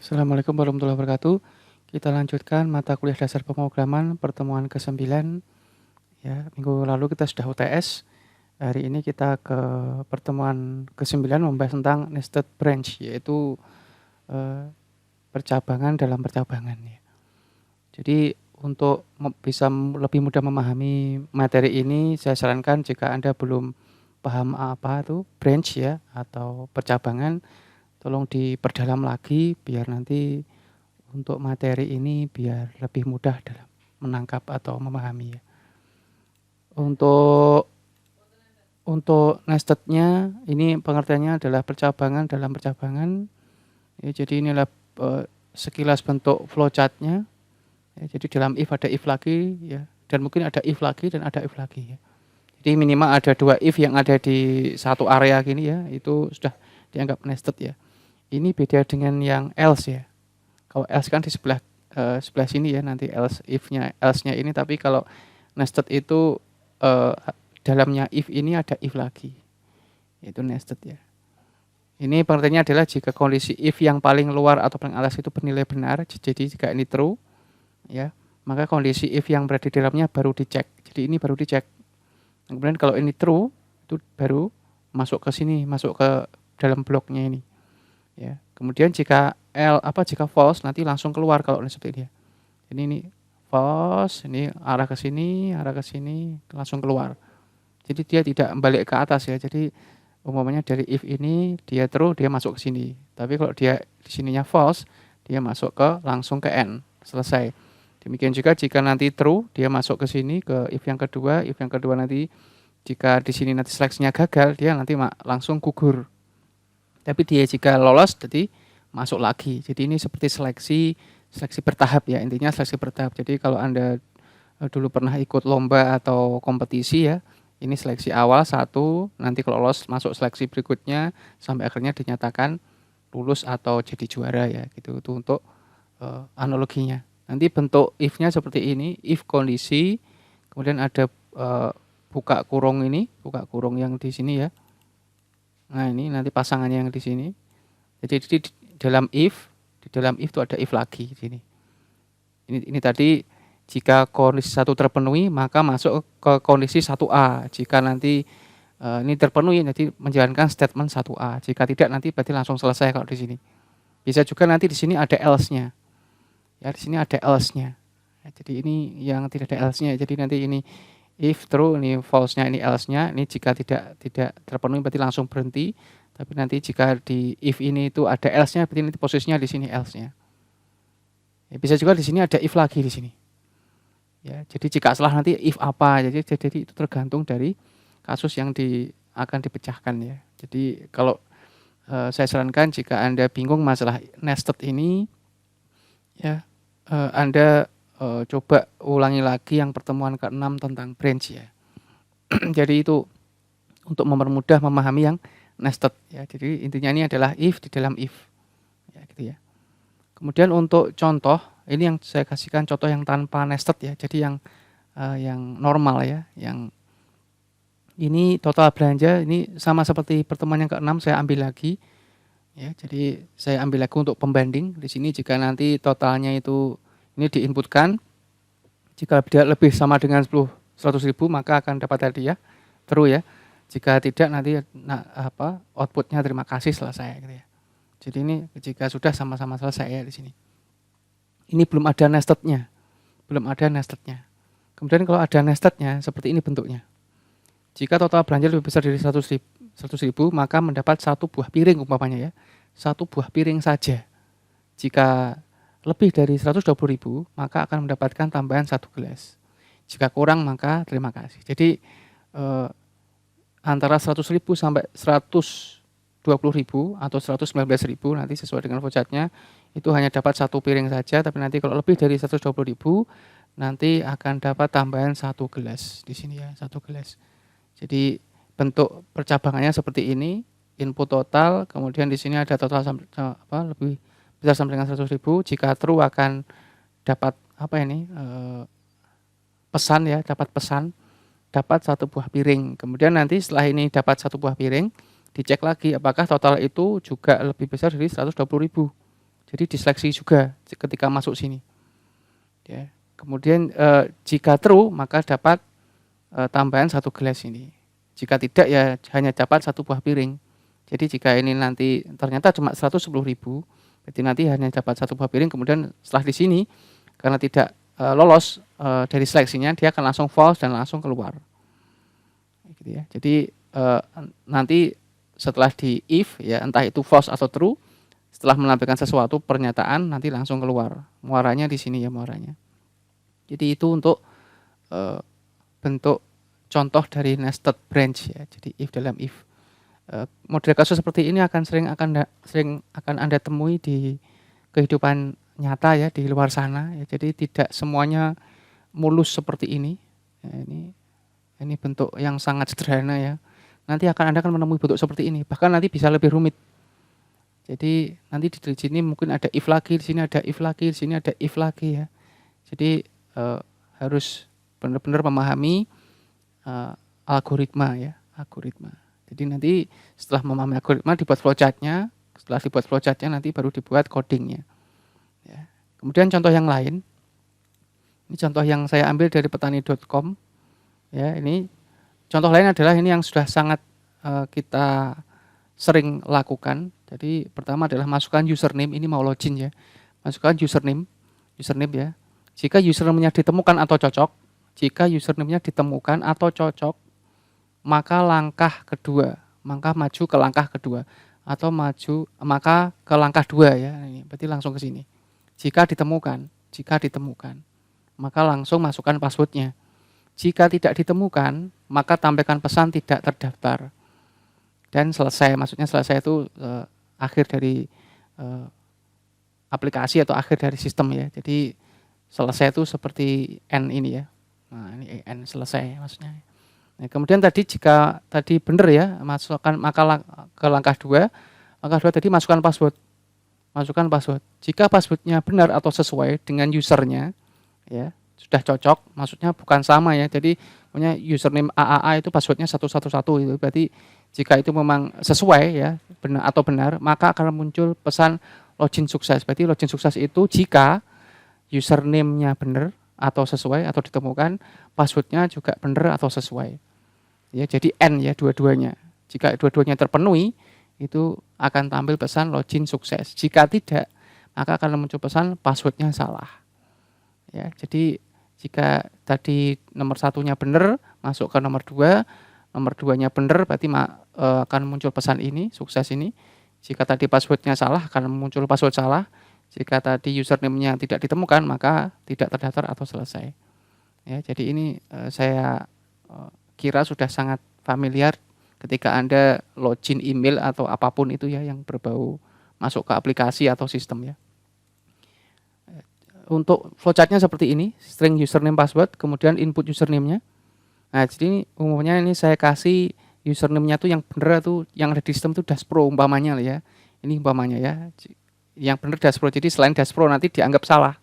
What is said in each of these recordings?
Assalamualaikum warahmatullahi wabarakatuh. Kita lanjutkan mata kuliah dasar pemrograman pertemuan ke-9 ya. Minggu lalu kita sudah UTS. Hari ini kita ke pertemuan ke-9 membahas tentang nested branch, yaitu percabangan dalam percabangan ya. Jadi untuk bisa lebih mudah memahami materi ini, saya sarankan jika Anda belum paham apa itu branch ya atau percabangan, tolong diperdalam lagi biar nanti untuk materi ini biar lebih mudah dalam menangkap atau memahami ya. Untuk nested-nya ini pengertiannya adalah percabangan dalam percabangan. Ya, jadi inilah sekilas bentuk flowchart-nya. Ya, jadi dalam if ada if lagi ya, dan mungkin ada if lagi dan ada if lagi ya. Jadi minimal ada 2 if yang ada di satu area gini ya, itu sudah dianggap nested ya. Ini beda dengan yang else ya. Kalau else kan di sebelah sini ya, nanti else-nya ini, tapi kalau nested itu dalamnya if ini ada if lagi. Itu nested ya. Ini pengertiannya adalah jika kondisi if yang paling luar atau paling atas itu bernilai benar, jadi jika ini true ya, maka kondisi if yang berada di dalamnya baru dicek. Jadi ini baru dicek. Kemudian kalau ini true, itu baru masuk ke sini, masuk ke dalam bloknya ini. Ya. Kemudian jika jika false nanti langsung keluar kalau seperti ini ya. Ini false, ini arah ke sini, langsung keluar. Jadi dia tidak balik ke atas ya. Jadi umpamanya dari if ini dia true, dia masuk ke sini. Tapi kalau dia di sininya false, dia masuk langsung ke end, selesai. Demikian juga jika nanti true, dia masuk ke sini ke if yang kedua nanti jika di sini nanti seleksinya gagal, dia nanti langsung gugur. Tapi dia jika lolos jadi masuk lagi. Jadi ini seperti seleksi bertahap ya, intinya seleksi bertahap. Jadi kalau Anda dulu pernah ikut lomba atau kompetisi ya, ini seleksi awal satu, nanti kalau lolos masuk seleksi berikutnya sampai akhirnya dinyatakan lulus atau jadi juara ya gitu. Itu untuk analoginya. Nanti bentuk if-nya seperti ini, if kondisi, kemudian ada buka kurung yang di sini ya. Nah, ini nanti pasangannya yang di sini. Jadi di dalam if itu ada if lagi di sini. Ini tadi jika kondisi 1 terpenuhi maka masuk ke kondisi 1A. Jika nanti ini terpenuhi nanti menjalankan statement 1A. Jika tidak nanti berarti langsung selesai kalau di sini. Bisa juga nanti di sini ada else-nya. Ya, di sini ada else-nya. Ya, jadi ini yang tidak ada else-nya. Jadi nanti ini if true, ini false-nya, ini else-nya. Ini jika tidak terpenuhi berarti langsung berhenti. Tapi nanti jika di if ini itu ada else-nya, berarti nanti posisinya di sini else-nya. Ya, bisa juga di sini ada if lagi di sini. Ya, jadi jika salah nanti if apa. Jadi itu tergantung dari kasus yang akan dipecahkan ya. Jadi kalau saya sarankan jika Anda bingung masalah nested ini, ya Anda coba ulangi lagi yang pertemuan ke-6 tentang branch ya. Jadi itu untuk mempermudah memahami yang nested ya. Jadi intinya ini adalah if di dalam if. Ya gitu ya. Kemudian untuk contoh, ini yang saya kasihkan contoh yang tanpa nested ya. Jadi yang normal ya, yang ini total belanja ini sama seperti pertemuan yang ke-6 saya ambil lagi. Ya, jadi saya ambil lagi untuk pembanding. Di sini jika nanti totalnya itu ini diinputkan, jika lebih sama dengan 100.000 maka akan dapat hadiah true ya. Jika tidak nanti outputnya terima kasih selesai gitu ya. Jadi ini jika sudah sama-sama selesai ya di sini. Ini belum ada nested-nya. Kemudian kalau ada nested-nya seperti ini bentuknya. Jika total belanja lebih besar dari 100.000 maka mendapat 1 buah piring umpamanya ya. 1 buah piring saja. Jika lebih dari 120.000 maka akan mendapatkan tambahan 1 gelas. Jika kurang maka terima kasih. Jadi antara 100.000 sampai 120.000 atau 119.000 nanti sesuai dengan flowchart-nya itu hanya dapat 1 piring saja, tapi nanti kalau lebih dari 120.000 nanti akan dapat tambahan 1 gelas di sini ya, 1 gelas. Jadi bentuk percabangannya seperti ini, input total, kemudian di sini ada total lebih besar sama dengan 100.000. Jika true akan dapat pesan ya, dapat 1 buah piring. Kemudian nanti setelah ini dapat 1 buah piring, dicek lagi apakah total itu juga lebih besar dari 120.000. Jadi diseleksi juga ketika masuk sini. Ya. Kemudian jika true maka dapat tambahan 1 gelas ini. Jika tidak ya hanya dapat 1 buah piring. Jadi jika ini nanti ternyata cuma 110.000, berarti nanti hanya dapat 1 buah piring. Kemudian setelah di sini karena tidak lolos dari seleksinya, dia akan langsung false dan langsung keluar. Gitu ya. Jadi nanti setelah di if ya entah itu false atau true, setelah menampilkan sesuatu pernyataan nanti langsung keluar. Muaranya di sini ya muaranya. Jadi itu untuk bentuk contoh dari nested branch ya. Jadi if dalam if. Model kasus seperti ini sering akan Anda temui di kehidupan nyata ya di luar sana ya. Jadi tidak semuanya mulus seperti ini. Ya, ini bentuk yang sangat sederhana ya. Nanti Anda akan menemui bentuk seperti ini. Bahkan nanti bisa lebih rumit. Jadi nanti di sini mungkin ada if lagi, di sini ada if lagi, di sini ada if lagi ya. Jadi harus benar-benar memahami algoritma ya, algoritma. Jadi nanti setelah memahami algoritma dibuat flowchartnya, setelah dibuat flowchartnya nanti baru dibuat codingnya. Ya. Kemudian contoh yang lain, ini contoh yang saya ambil dari petani.com. Ya, ini contoh lain adalah ini yang sudah sangat kita sering lakukan. Jadi pertama adalah masukkan username, ini mau login ya. Masukkan username ya. Jika username-nya ditemukan atau cocok, jika username-nya ditemukan atau cocok, maka maju ke langkah kedua atau maka ke langkah 2 ya. Ini berarti langsung ke sini. Jika ditemukan, maka langsung masukkan passwordnya. Jika tidak ditemukan, maka tampilkan pesan tidak terdaftar. Dan selesai, maksudnya selesai itu akhir dari aplikasi atau akhir dari sistem ya. Jadi selesai itu seperti N ini ya. Nah, ini N selesai maksudnya. Nah, kemudian jika tadi benar ya, masukkan maka ke langkah 2. Langkah 2 tadi masukkan password. Jika passwordnya benar atau sesuai dengan usernya ya, sudah cocok, maksudnya bukan sama ya. Jadi punya username AAA itu passwordnya 111 itu. Berarti jika itu memang sesuai ya, benar, maka akan muncul pesan login sukses. Berarti login sukses itu jika username-nya benar atau sesuai atau ditemukan, passwordnya juga benar atau sesuai. Ya, jadi N ya dua-duanya. Jika dua-duanya terpenuhi, itu akan tampil pesan login sukses. Jika tidak, maka akan muncul pesan passwordnya salah. Ya, jadi jika tadi nomor 1-nya benar, masuk ke nomor 2, nomor 2-nya benar, berarti akan muncul pesan ini, sukses ini. Jika tadi passwordnya salah, akan muncul password salah. Jika tadi username-nya tidak ditemukan, maka tidak terdaftar atau selesai. Ya, jadi ini saya kira sudah sangat familiar ketika Anda login email atau apapun itu ya yang berbau masuk ke aplikasi atau sistem ya. Untuk flowchartnya seperti ini, string username password, kemudian input username-nya. Nah, jadi umumnya ini saya kasih username-nya tuh yang benar tuh yang ada di sistem tuh Dashpro umpamanya ya. Ini umpamanya ya. Yang benar Dashpro. Jadi selain Dashpro nanti dianggap salah.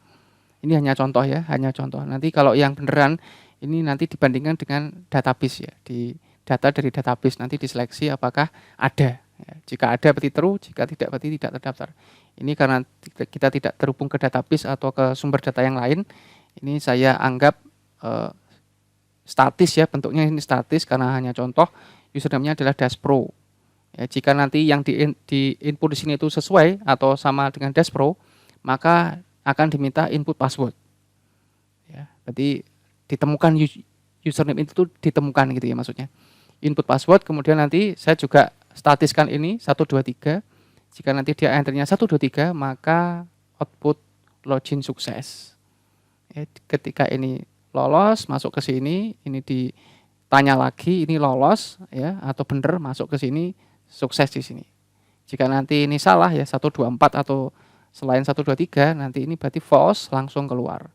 Ini hanya contoh ya, hanya contoh. Nanti kalau yang beneran ini nanti dibandingkan dengan database ya, di data dari database nanti diseleksi apakah ada. Ya, jika ada berarti true, jika tidak berarti tidak terdaftar. Ini karena kita tidak terhubung ke database atau ke sumber data yang lain, ini saya anggap statis ya, bentuknya ini statis karena hanya contoh. Username-nya adalah Dashpro. Ya, jika nanti yang di input di sini itu sesuai atau sama dengan Dashpro, maka akan diminta input password. Ya, berarti ditemukan username itu ditemukan gitu ya maksudnya. Input password, kemudian nanti saya juga statiskan ini 1 2 3. Jika nanti dia enternya 1 2 3, maka output login sukses. Ya, ketika ini lolos masuk ke sini, ini ditanya lagi ini lolos ya atau benar masuk ke sini, sukses di sini. Jika nanti ini salah ya 1 2 4 atau selain 1 2 3, nanti ini berarti false langsung keluar.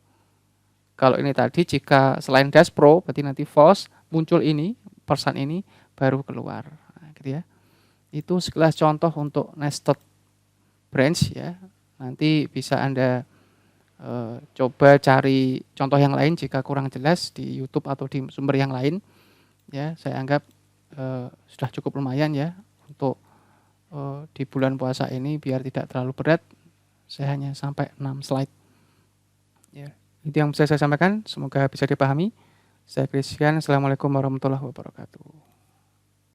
Kalau ini tadi jika selain Dashpro berarti nanti false muncul ini, pesan ini baru keluar. Nah, gitu ya. Itu sekilas contoh untuk nested branch ya. Nanti bisa Anda coba cari contoh yang lain jika kurang jelas di YouTube atau di sumber yang lain. Ya, saya anggap sudah cukup lumayan ya untuk di bulan puasa ini biar tidak terlalu berat. Saya hanya sampai 6 slide. Ya, itu yang bisa saya sampaikan, semoga bisa dipahami. Saya Christian, Assalamualaikum warahmatullahi wabarakatuh.